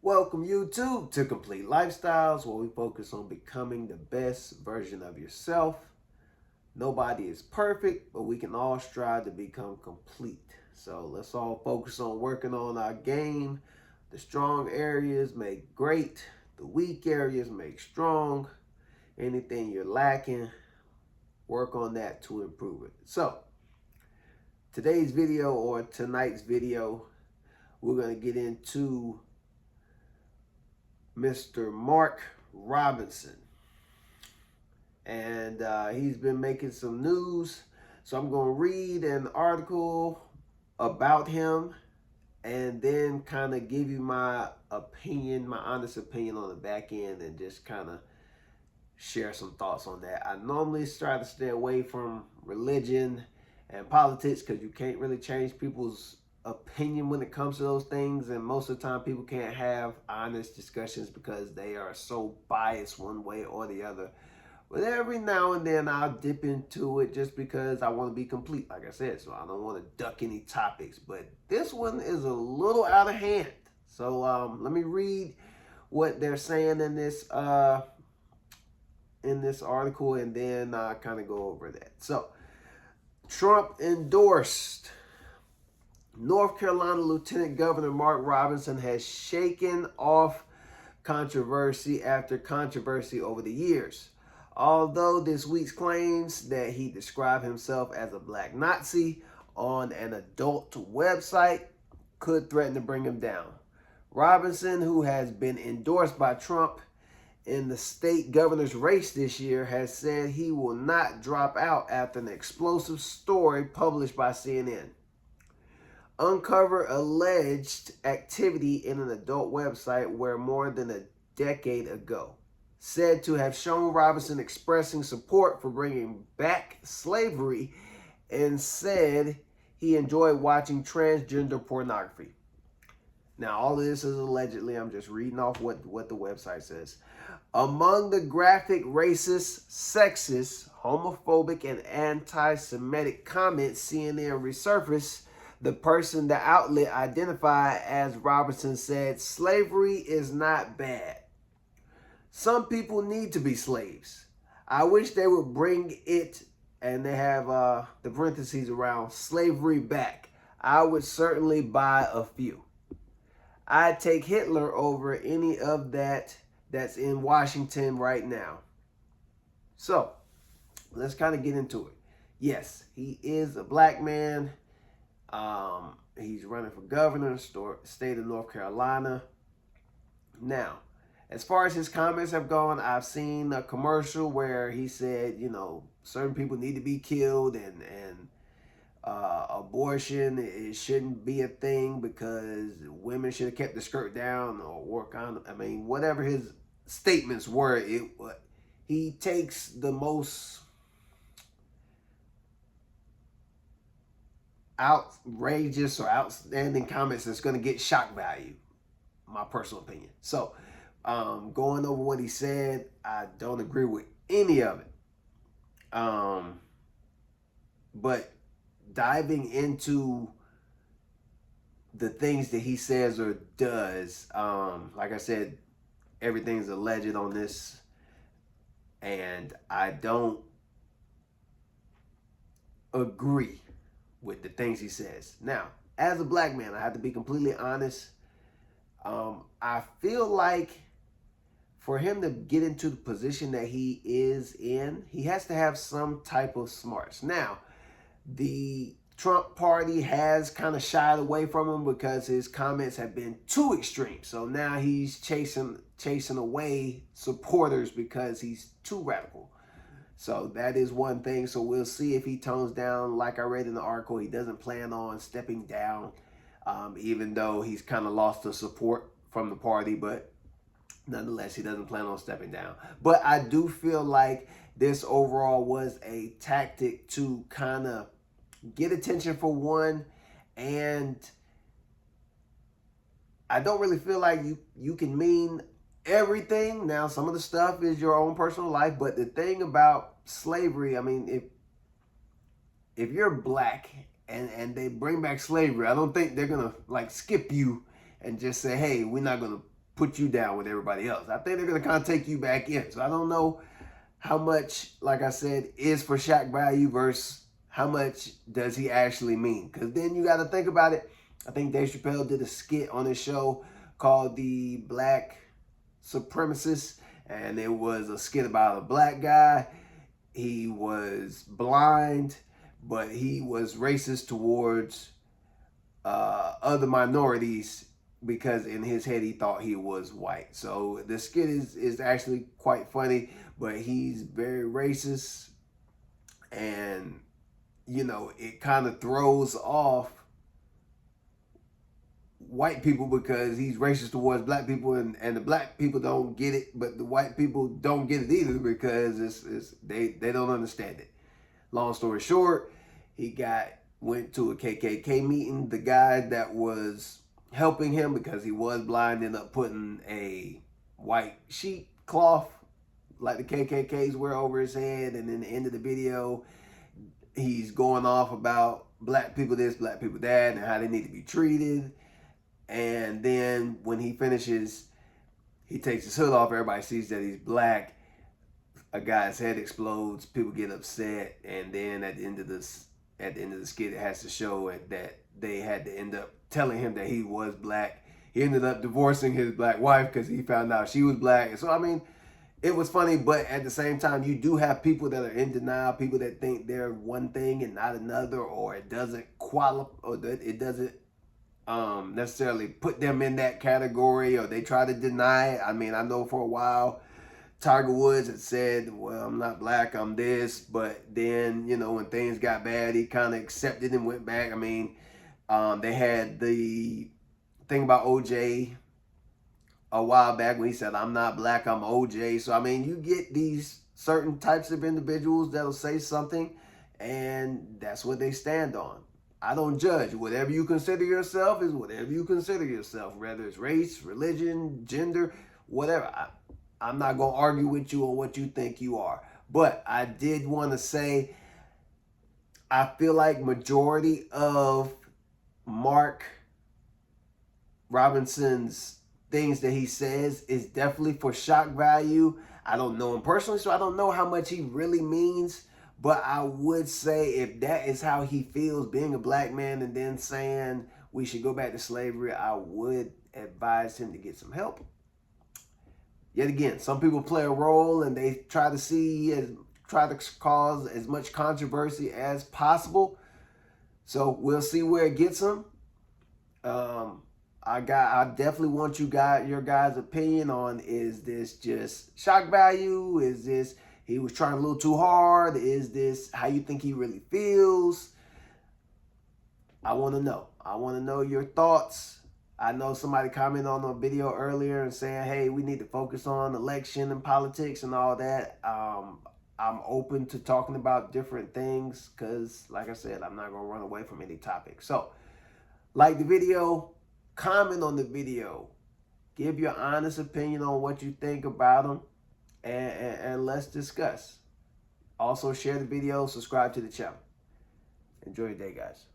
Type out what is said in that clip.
Welcome YouTube to Complete Lifestyles, where we focus on becoming the best version of yourself. Nobody is perfect, but we can all strive to become complete. So let's all focus on working on our game. The strong areas make great. The weak areas make strong. Anything you're lacking, work on that to improve it. So today's video, or tonight's video, we're going to get into Mr. Mark Robinson, and he's been making some news. So I'm going to read an article about him and then kind of give you my opinion, my honest opinion on the back end, and just kind of share some thoughts on that. I normally try to stay away from religion and politics because you can't really change people's opinion when it comes to those things, and most of the time people can't have honest discussions because they are so biased one way or the other. But every now and then I'll dip into it just because I want to be complete, like I said, so I don't want to duck any topics. But this one is a little out of hand, so let me read what they're saying in this article, and then kind of go over that. So Trump endorsed North Carolina Lieutenant Governor Mark Robinson has shaken off controversy after controversy over the years. Although this week's claims that he described himself as a black Nazi on an adult website could threaten to bring him down. Robinson, who has been endorsed by Trump in the state governor's race this year, has said he will not drop out after an explosive story published by CNN. Uncover alleged activity in an adult website where more than a decade ago, said to have shown Robinson expressing support for bringing back slavery, and said he enjoyed watching transgender pornography. Now, all of this is allegedly. I'm just reading off what the website says. Among the graphic, racist, sexist, homophobic, and anti-Semitic comments CNN resurfaced, the person the outlet identified as Robinson said, "Slavery is not bad. Some people need to be slaves. I wish they would bring it," and they have the parentheses around slavery, back. "I would certainly buy a few. I'd take Hitler over any of that's in Washington right now." So let's kind of get into it. Yes, he is a black man. He's running for governor of the state of North Carolina. Now, as far as his comments have gone, I've seen a commercial where he said, certain people need to be killed, and abortion, it shouldn't be a thing because women should have kept the skirt down or work on. I mean, whatever his statements were, he takes the most outrageous or outstanding comments that's going to get shock value, my personal opinion. So going over what he said, I don't agree with any of it, but diving into the things that he says or does, like I said, everything's alleged on this, and I don't agree with the things he says. Now, as a black man, I have to be completely honest. I feel like for him to get into the position that he is in, he has to have some type of smarts. Now, the Trump party has kind of shied away from him because his comments have been too extreme. So now he's chasing away supporters because he's too radical. So that is one thing. So we'll see if he tones down. Like I read in the article, he doesn't plan on stepping down, even though he's kind of lost the support from the party. But nonetheless, he doesn't plan on stepping down. But I do feel like this overall was a tactic to kind of get attention for one. And I don't really feel like you can mean everything. Now, some of the stuff is your own personal life, but the thing about slavery, I mean, if you're black and they bring back slavery, I don't think they're gonna like skip you and just say, hey, we're not gonna put you down with everybody else. I think they're going to kind of take you back in. So I don't know how much, like I said, is for shock value versus how much does he actually mean. Because then you got to think about it. I think Dave Chappelle did a skit on his show called The Black Supremacist. And it was a skit about a black guy. He was blind, but he was racist towards other minorities because in his head he thought he was white. So the skit is actually quite funny, but he's very racist, and you know, it kind of throws off white people because he's racist towards black people, and the black people don't get it, but the white people don't get it either because they don't understand it. Long story short, he went to a KKK meeting. The guy that was helping him because he was blind ended up putting a white sheet cloth like the KKKs wear over his head, and in the end of the video, he's going off about black people this, black people that, and how they need to be treated. And then when he finishes, he takes his hood off. Everybody sees that he's black. A guy's head explodes. People get upset. And then at the end of the skit, it has to show that they had to end up telling him that he was black. He ended up divorcing his black wife because he found out she was black. And so, I mean, it was funny, but at the same time, you do have people that are in denial, people that think they're one thing and not another, or it doesn't qualify, or that it doesn't necessarily put them in that category, or they try to deny it. I mean, I know for a while Tiger Woods had said, well, I'm not black, I'm this, but then, you know, when things got bad, he kind of accepted and went back. I mean, they had the thing about OJ a while back when he said, I'm not black, I'm OJ. So, I mean, you get these certain types of individuals that'll say something, and that's what they stand on. I don't judge. Whatever you consider yourself is whatever you consider yourself, whether it's race, religion, gender, whatever. I'm not going to argue with you on what you think you are. But I did want to say, I feel like majority of Mark Robinson's things that he says is definitely for shock value. I don't know him personally, so I don't know how much he really means. But I would say if that is how he feels, being a black man and then saying we should go back to slavery, I would advise him to get some help. Yet again, some people play a role and they try to cause as much controversy as possible. So we'll see where it gets them. I definitely want your guys' opinion on, is this just shock value? Is this he was trying a little too hard? Is this how you think he really feels? I want to know. I want to know your thoughts. I know somebody commented on a video earlier and saying, hey, we need to focus on election and politics and all that. I'm open to talking about different things because, like I said, I'm not going to run away from any topic. So, like the video, comment on the video. Give your honest opinion on what you think about them. And let's discuss. Also, share the video, subscribe to the channel. Enjoy your day, guys.